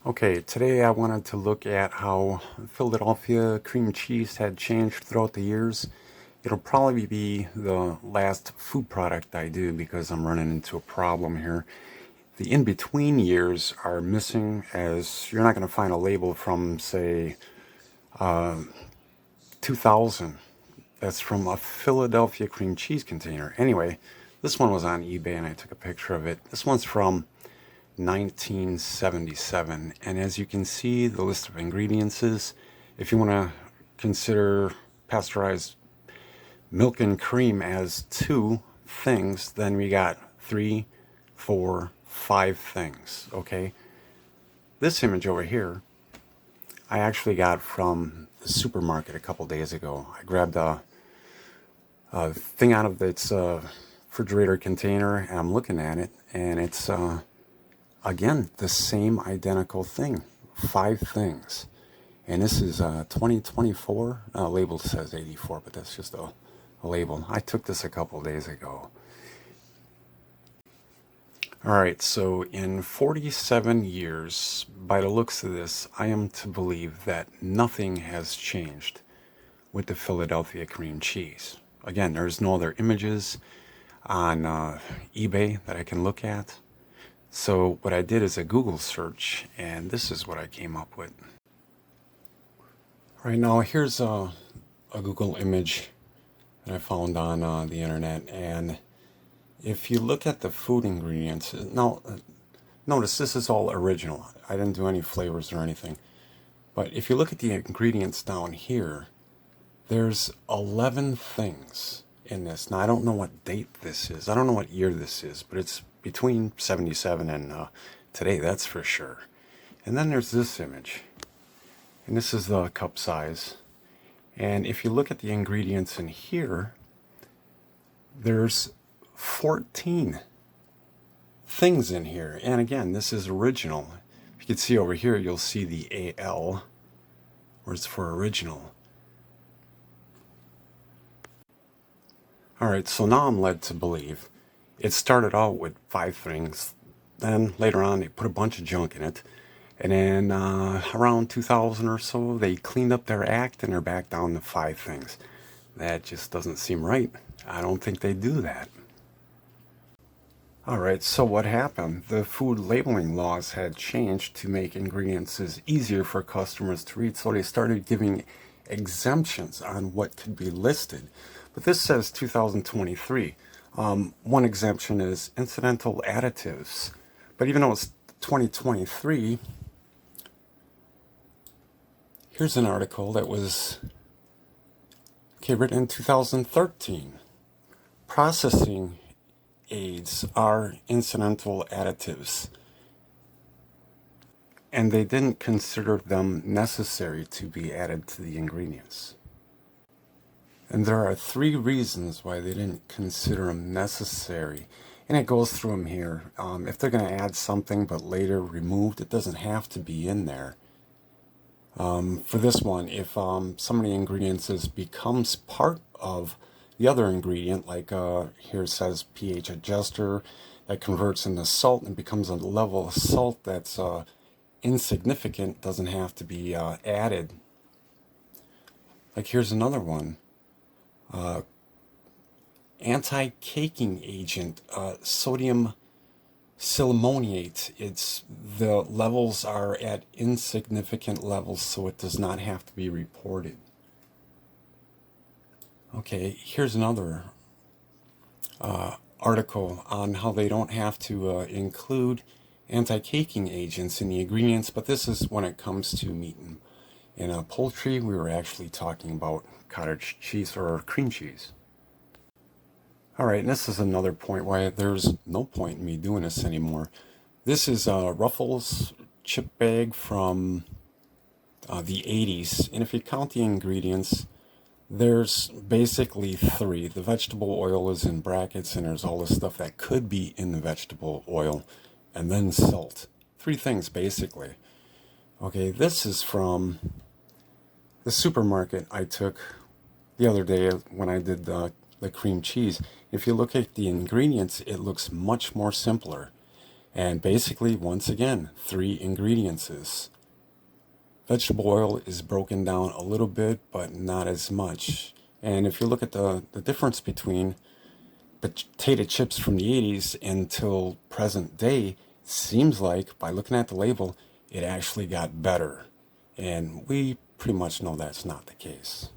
Okay, today I wanted to look at how Philadelphia cream cheese had changed throughout the years. It'll probably be the last food product I do because I'm running into a problem here. The in-between years are missing, as you're not going to find a label from, say, 2000. That's from a Philadelphia cream cheese container. Anyway, this one was on eBay and I took a picture of it. This one's from 1977, and as you can see, the list of ingredients is, if you want to consider pasteurized milk and cream as two things, then we got 3, 4, 5 things. Okay, this image over here I actually got from the supermarket a couple days ago. I grabbed a thing out of its refrigerator container and I'm looking at it, and it's again the same identical thing, 5 things. And this is 2024. Label says 84, but that's just a label. I took this a couple days ago. All right, so in 47 years, by the looks of this, I am to believe that nothing has changed with the Philadelphia cream cheese. Again, there's no other images on eBay that I can look at. So what I did is a Google search, and this is what I came up with. All right, now here's a Google image that I found on the internet, and if you look at the food ingredients, now notice this is all original. I didn't do any flavors or anything. But if you look at the ingredients down here, there's 11 things in this. Now, I don't know what date this is. I don't know what year this is, but it's between 77 and today, that's for sure. And then there's this image. And this is the cup size. And if you look at the ingredients in here, there's 14 things in here. And again, this is original. If you can see over here, you'll see the AL, where it's for original. All right, so now I'm led to believe it started out with 5 things. Then later on, they put a bunch of junk in it. And then around 2000 or so, they cleaned up their act and they're back down to 5 things. That just doesn't seem right. I don't think they do that. All right, so what happened? The food labeling laws had changed to make ingredients easier for customers to read, so they started giving exemptions on what could be listed. But this says 2023. One exemption is incidental additives. But even though it's 2023, here's an article that was written in 2013. Processing aids are incidental additives, and they didn't consider them necessary to be added to the ingredients. And there are 3 reasons why they didn't consider them necessary. And it goes through them here. If they're going to add something but later removed, it doesn't have to be in there. For this one, if some of the ingredients becomes part of the other ingredient, like here it says pH adjuster, that converts into salt and becomes a level of salt that's insignificant, doesn't have to be added. Like here's another one. Anti-caking agent, sodium silicate. The levels are at insignificant levels, so it does not have to be reported. Okay, here's another article on how they don't have to include anti-caking agents in the ingredients, but this is when it comes to meat and poultry. We were actually talking about cottage cheese or cream cheese. All right, and this is another point why there's no point in me doing this anymore. This is Ruffles chip bag from the 80s, and if you count the ingredients, there's basically 3. The vegetable oil is in brackets, and there's all the stuff that could be in the vegetable oil, and then salt. 3 things, basically. Okay, this is from the supermarket I took the other day when I did the cream cheese. If you look at the ingredients, it looks much more simpler. And basically, once again, 3 ingredients. Vegetable oil is broken down a little bit, but not as much. And if you look at the difference between potato chips from the 80s until present day, seems like by looking at the label, it actually got better. And we pretty much know that's not the case.